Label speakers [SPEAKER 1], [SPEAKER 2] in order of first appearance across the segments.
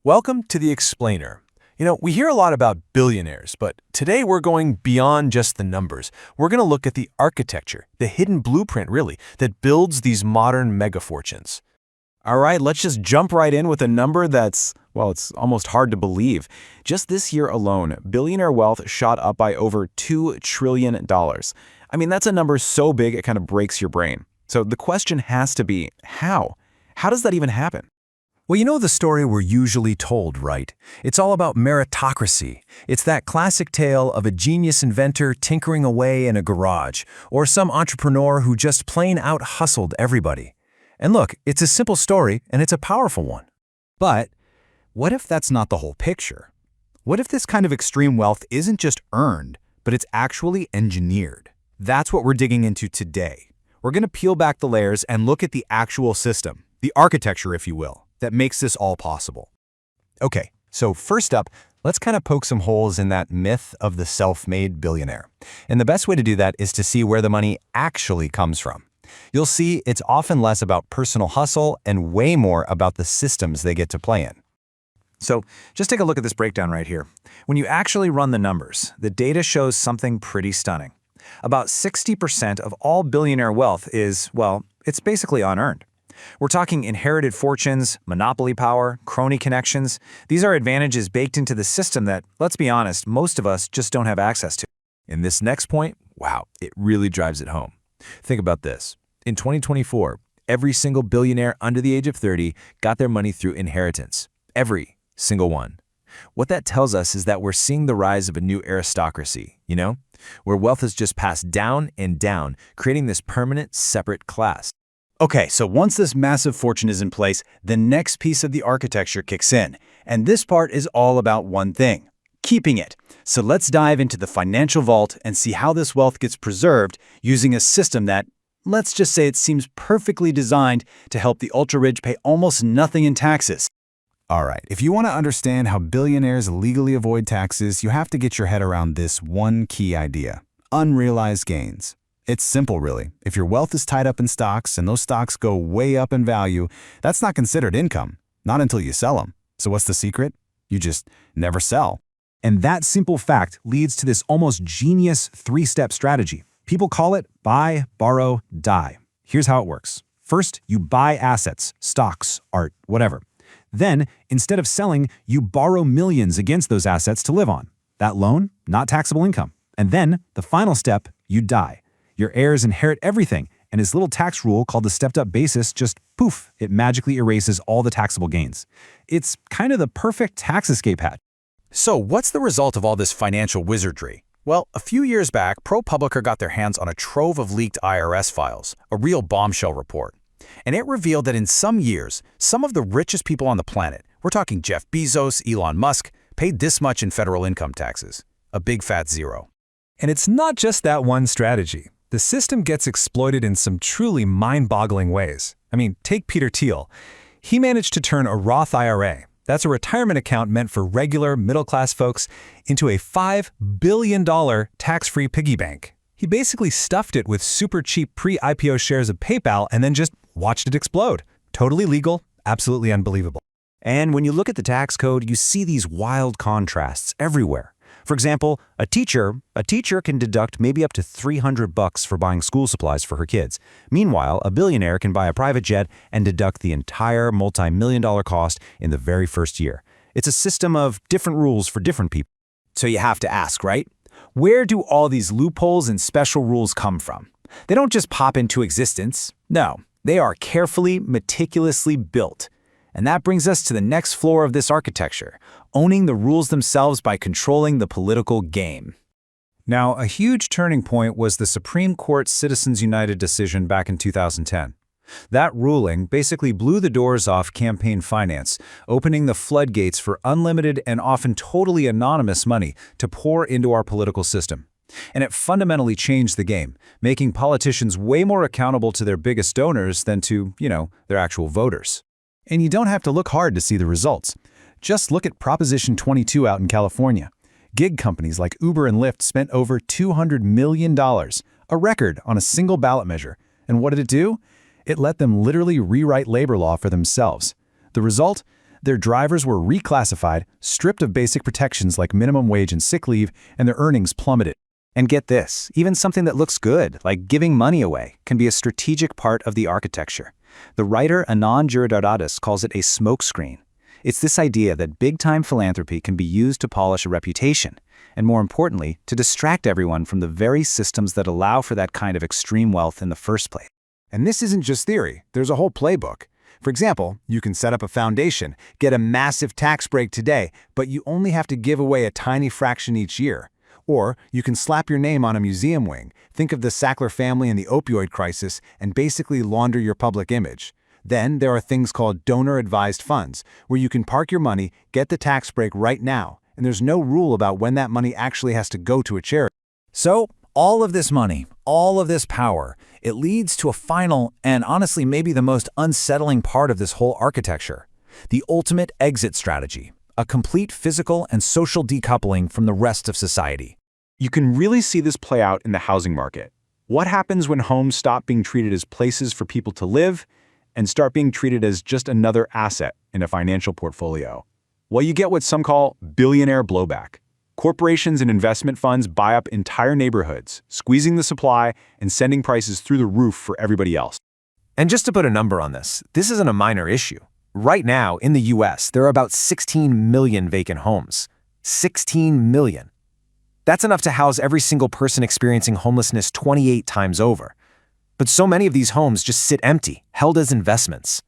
[SPEAKER 1] Welcome to The Explainer. We hear a lot about billionaires, but today we're going beyond just the numbers. We're going to look at the architecture, the hidden blueprint, really, that builds these modern mega fortunes.
[SPEAKER 2] All right, let's just jump right in with a number that's, well, it's almost hard to believe. Just this year alone, billionaire wealth shot up by over $2 trillion. I mean, that's a number so big it kind of breaks your brain. So the question has to be, how? How does that even happen?
[SPEAKER 3] Well, you know the story we're usually told, right? It's all about meritocracy. It's that classic tale of a genius inventor tinkering away in a garage, or some entrepreneur who just plain out-hustled everybody. And look, it's a simple story, and it's a powerful one.
[SPEAKER 4] But what if that's not the whole picture? What if this kind of extreme wealth isn't just earned, but it's actually engineered? That's what we're digging into today. We're going to peel back the layers and look at the actual system, the architecture, if you will, that makes this all possible.
[SPEAKER 3] Okay, so first up, let's kind of poke some holes in that myth of the self-made billionaire. And the best way to do that is to see where the money actually comes from. You'll see it's often less about personal hustle and way more about the systems they get to play in.
[SPEAKER 4] So just take a look at this breakdown right here. When you actually run the numbers, the data shows something pretty stunning. About 60% of all billionaire wealth is, well, it's basically unearned. We're talking inherited fortunes, monopoly power, crony connections. These are advantages baked into the system that, let's be honest, most of us just don't have access to.
[SPEAKER 1] In this next point, wow, it really drives it home. Think about this. In 2024, every single billionaire under the age of 30 got their money through inheritance. Every single one. What that tells us is that we're seeing the rise of a new aristocracy, where wealth is just passed down and down, creating this permanent, separate class.
[SPEAKER 4] Okay, so once this massive fortune is in place, the next piece of the architecture kicks in. And this part is all about one thing: keeping it. So let's dive into the financial vault and see how this wealth gets preserved using a system that, let's just say, it seems perfectly designed to help the ultra-rich pay almost nothing in taxes.
[SPEAKER 3] All right, if you want to understand how billionaires legally avoid taxes, you have to get your head around this one key idea: unrealized gains. It's simple, really. If your wealth is tied up in stocks and those stocks go way up in value, that's not considered income, not until you sell them. So what's the secret? You just never sell.
[SPEAKER 5] And that simple fact leads to this almost genius three-step strategy. People call it buy, borrow, die. Here's how it works. First, you buy assets, stocks, art, whatever. Then, instead of selling, you borrow millions against those assets to live on. That loan, not taxable income. And then, the final step, you die. Your heirs inherit everything, and his little tax rule called the stepped-up basis just poof, it magically erases all the taxable gains. It's kind of the perfect tax escape hatch.
[SPEAKER 2] So what's the result of all this financial wizardry? Well, a few years back, ProPublica got their hands on a trove of leaked IRS files, a real bombshell report. And it revealed that in some years, some of the richest people on the planet, we're talking Jeff Bezos, Elon Musk, paid this much in federal income taxes. A big fat zero.
[SPEAKER 3] And it's not just that one strategy. The system gets exploited in some truly mind-boggling ways. I mean, take Peter Thiel. He managed to turn a Roth IRA, that's a retirement account meant for regular middle-class folks, into a $5 billion tax-free piggy bank. He basically stuffed it with super cheap pre-IPO shares of PayPal and then just watched it explode. Totally legal, absolutely unbelievable.
[SPEAKER 4] And when you look at the tax code, you see these wild contrasts everywhere. For example, a teacher can deduct maybe up to $300 for buying school supplies for her kids. Meanwhile, a billionaire can buy a private jet and deduct the entire multi-million-dollar cost in the very first year. It's a system of different rules for different people. So you have to ask, right? Where do all these loopholes and special rules come from? They don't just pop into existence. No, they are carefully, meticulously built. And that brings us to the next floor of this architecture, owning the rules themselves by controlling the political game.
[SPEAKER 5] Now, a huge turning point was the Supreme Court's Citizens United decision back in 2010. That ruling basically blew the doors off campaign finance, opening the floodgates for unlimited and often totally anonymous money to pour into our political system. And it fundamentally changed the game, making politicians way more accountable to their biggest donors than to, their actual voters. And you don't have to look hard to see the results. Just look at Proposition 22 out in California. Gig companies like Uber and Lyft spent over $200 million, a record on a single ballot measure. And what did it do? It let them literally rewrite labor law for themselves. The result? Their drivers were reclassified, stripped of basic protections like minimum wage and sick leave, and their earnings plummeted.
[SPEAKER 4] And get this, even something that looks good, like giving money away, can be a strategic part of the architecture. The writer Anand Giridharadas calls it a smokescreen. It's this idea that big-time philanthropy can be used to polish a reputation, and more importantly, to distract everyone from the very systems that allow for that kind of extreme wealth in the first place.
[SPEAKER 5] And this isn't just theory, there's a whole playbook. For example, you can set up a foundation, get a massive tax break today, but you only have to give away a tiny fraction each year. Or you can slap your name on a museum wing, think of the Sackler family and the opioid crisis, and basically launder your public image. Then there are things called donor-advised funds, where you can park your money, get the tax break right now, and there's no rule about when that money actually has to go to a charity.
[SPEAKER 2] So, all of this money, all of this power, it leads to a final and honestly maybe the most unsettling part of this whole architecture, the ultimate exit strategy, a complete physical and social decoupling from the rest of society.
[SPEAKER 6] You can really see this play out in the housing market. What happens when homes stop being treated as places for people to live and start being treated as just another asset in a financial portfolio? Well, you get what some call billionaire blowback. Corporations and investment funds buy up entire neighborhoods, squeezing the supply and sending prices through the roof for everybody else.
[SPEAKER 1] And just to put a number on this isn't a minor issue. Right now, in the US, there are about 16 million vacant homes. 16 million. That's enough to house every single person experiencing homelessness 28 times over. But so many of these homes just sit empty, held as investments.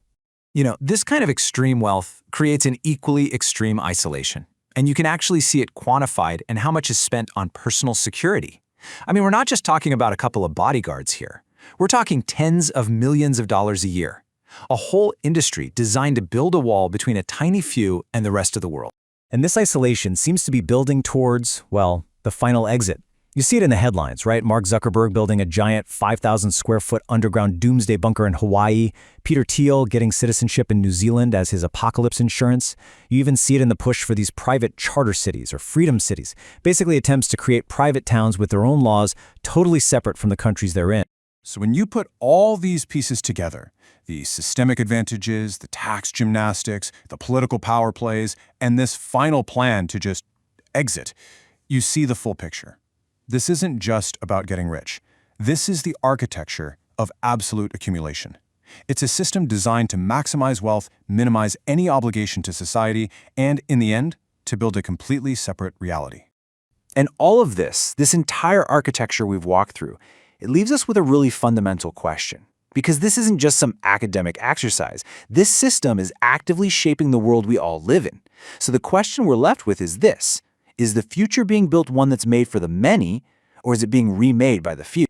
[SPEAKER 2] You know, this kind of extreme wealth creates an equally extreme isolation. And you can actually see it quantified in how much is spent on personal security. I mean, we're not just talking about a couple of bodyguards here. We're talking tens of millions of dollars a year. A whole industry designed to build a wall between a tiny few and the rest of the world.
[SPEAKER 4] And this isolation seems to be building towards, well, the final exit. You see it in the headlines, right? Mark Zuckerberg building a giant 5,000 square foot underground doomsday bunker in Hawaii, Peter Thiel getting citizenship in New Zealand as his apocalypse insurance. You even see it in the push for these private charter cities or freedom cities, basically attempts to create private towns with their own laws totally separate from the countries they're in.
[SPEAKER 7] So when you put all these pieces together, the systemic advantages, the tax gymnastics, the political power plays, and this final plan to just exit, you see the full picture. This isn't just about getting rich. This is the architecture of absolute accumulation. It's a system designed to maximize wealth, minimize any obligation to society, and, in the end, to build a completely separate reality.
[SPEAKER 2] And all of this entire architecture we've walked through, it leaves us with a really fundamental question. Because this isn't just some academic exercise. This system is actively shaping the world we all live in. So the question we're left with is this: is the future being built one that's made for the many, or is it being remade by the few?